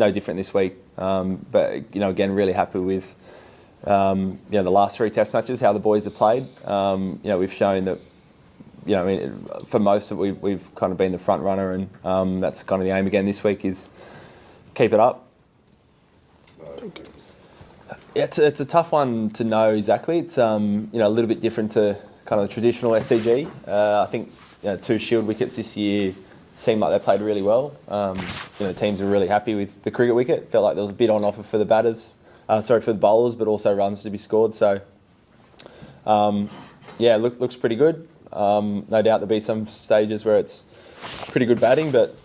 no different this week. But again, really happy with the last 3 Test matches, how the boys have played. We've shown that for most of it, we've kind of been the front runner, and that's kind of the aim again this week is keep it up. Yeah, it's a tough one to know exactly. It's a little bit different to kind of the traditional SCG. I think 2 Shield wickets this year seemed like they played really well. Teams were really happy with the cricket wicket. Felt like there was a bit on offer for the batters, for the bowlers, but also runs to be scored. So looks pretty good. No doubt there'll be some stages where it's pretty good batting, but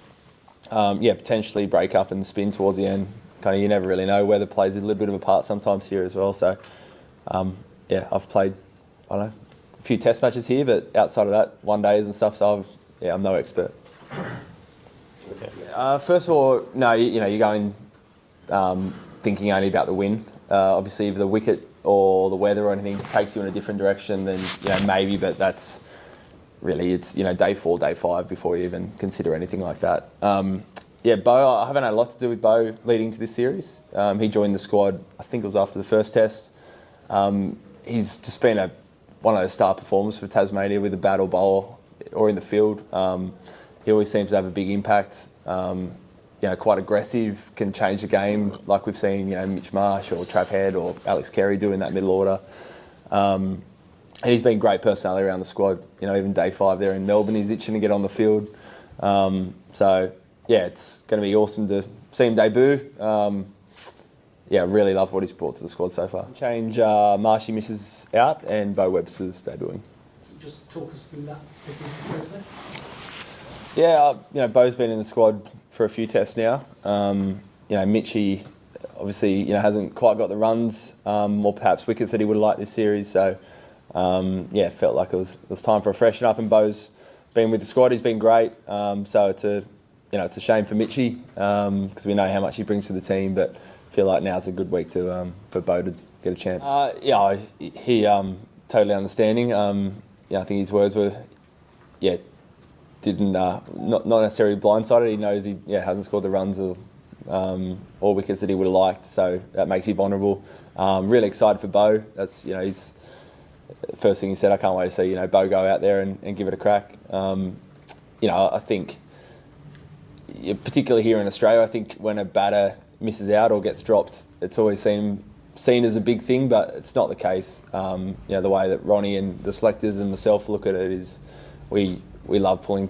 potentially break up and spin towards the end. Kind of, you never really know. Weather plays a little bit of a part sometimes here as well. So I've played a few Test matches here, but outside of that, 1 days and stuff. So I'm no expert. Okay. First of all, no, you're going thinking only about the win. Obviously, if the wicket or the weather or anything takes you in a different direction, then maybe. But that's really it's day 4, day 5 before you even consider anything like that. Bo, I haven't had a lot to do with Bo leading to this series. He joined the squad, I think it was after the first Test. He's just been one of those star performers for Tasmania with a bat or bowl or in the field. He always seems to have a big impact. Quite aggressive, can change the game like we've seen, Mitch Marsh or Trav Head or Alex Carey do in that middle order. And he's been great personality around the squad. Even day 5 there in Melbourne, he's itching to get on the field. It's going to be awesome to see him debut. Really love what he's brought to the squad so far. Change Marshy misses out and Bo Webster's debuting. Just talk us through that process. Bo's been in the squad for a few Tests now. Mitchie obviously hasn't quite got the runs or perhaps wickets that he would have liked this series. So felt like it was time for a freshen up, and Bo's been with the squad. He's been great. So it's a shame for Mitchie because we know how much he brings to the team, but I feel like now's a good week for Bo to get a chance. He totally understanding. I think his words were, not necessarily blindsided. He knows he hasn't scored the runs or wickets that he would have liked, so that makes you vulnerable. Really excited for Bo. That's he's first thing he said. I can't wait to see Bo go out there and give it a crack. I think, particularly here in Australia, I think when a batter misses out or gets dropped, it's always seen as a big thing, but it's not the case. The way that Ronnie and the selectors and myself look at it is we love pulling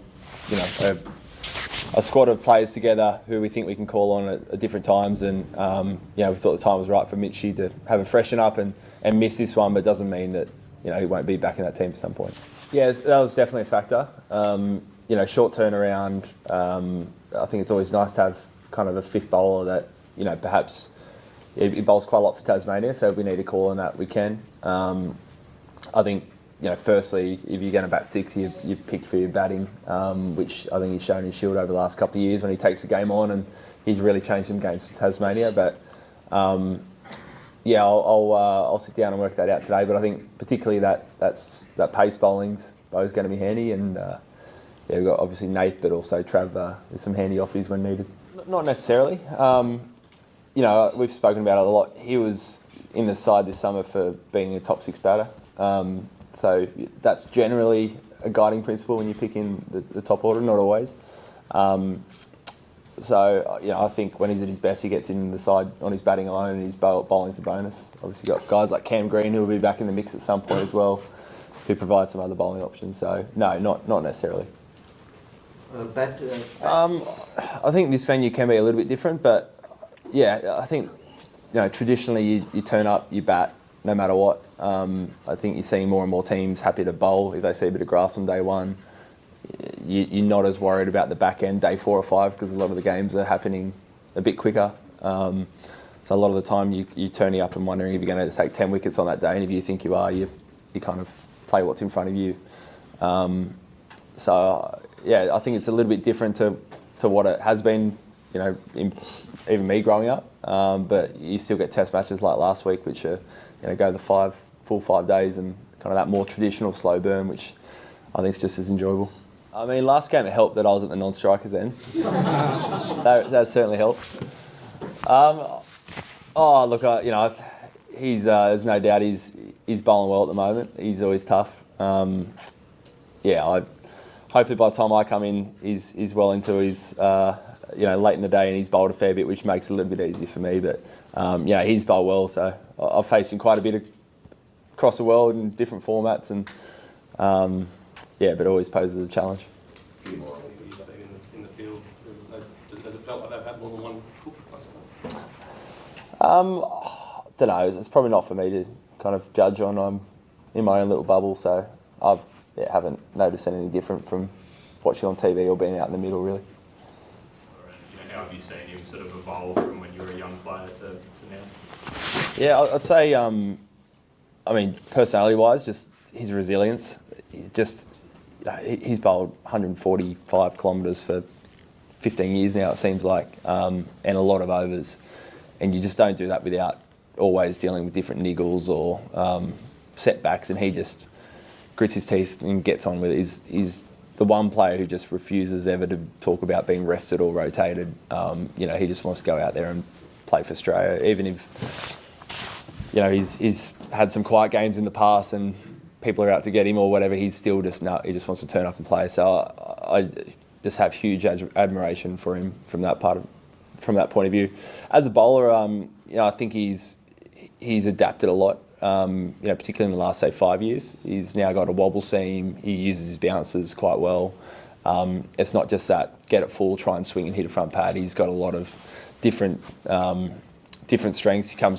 a squad of players together who we think we can call on at different times, and we thought the time was right for Mitchie to have a freshen up and miss this one, but it doesn't mean that he won't be back in that team at some point. Yeah, that was definitely a factor. Short turnaround. I think it's always nice to have kind of a fifth bowler that perhaps he bowls quite a lot for Tasmania, so if we need to call on that, we can. I think firstly, if you're going to bat 6, you pick for your batting, which I think he's shown his Shield over the last couple of years when he takes the game on, and he's really changed some games for Tasmania. But I'll sit down and work that out today. But I think particularly that pace bowling's Bo's going to be handy, and we've got obviously Nath, but also Trav with some handy offies when needed. Not necessarily. We've spoken about it a lot. He was in the side this summer for being a top 6 batter. So that's generally a guiding principle when you pick in the top order, not always. I think when he's at his best, he gets in the side on his batting alone, and his bowling's a bonus. Obviously got guys like Cam Green who will be back in the mix at some point as well, who provide some other bowling options. So no, not necessarily. I think this venue can be a little bit different, but I think traditionally you turn up, you bat no matter what. I think you're seeing more and more teams happy to bowl if they see a bit of grass on day 1. You're not as worried about the back end day 4 or 5 because a lot of the games are happening a bit quicker. So a lot of the time you're turning up and wondering if you're going to take 10 wickets on that day, and if you think you are, you kind of play what's in front of you. I think it's a little bit different to what it has been, even me growing up. But you still get Test matches like last week, which are go the full 5 days, and kind of that more traditional slow burn, which I think is just as enjoyable. I mean, last game it helped that I was at the non-strikers end. that certainly helped. Oh, look, he's there's no doubt he's bowling well at the moment. He's always tough. Hopefully by the time I come in, he's well into his late in the day, and he's bowled a fair bit, which makes it a little bit easier for me. But he's bowled well, so I've faced him quite a bit across the world in different formats, and but always poses a challenge. A few more you've seen in the field. Has it felt like they've had more than one hook, I suppose? Don't know. It's probably not for me to kind of judge on. I'm in my own little bubble, so I haven't noticed anything different from watching on TV or being out in the middle, really. How have you seen him sort of evolve from when you were a young player to now? Yeah, I'd say, personality-wise, just his resilience. He's bowled 145 kilometres for 15 years now, it seems like, and a lot of overs. And you just don't do that without always dealing with different niggles or setbacks, and he just grits his teeth and gets on with it. He's the one player who just refuses ever to talk about being rested or rotated. He just wants to go out there and play for Australia, even if he's had some quiet games in the past and people are out to get him or whatever. He's still he just wants to turn up and play. So I just have huge admiration for him from that point of view. As a bowler, I think he's adapted a lot. Particularly in the last, say, 5 years. He's now got a wobble seam. He uses his bounces quite well. It's not just that get it full, try and swing and hit a front pad. He's got a lot of different strengths. He comes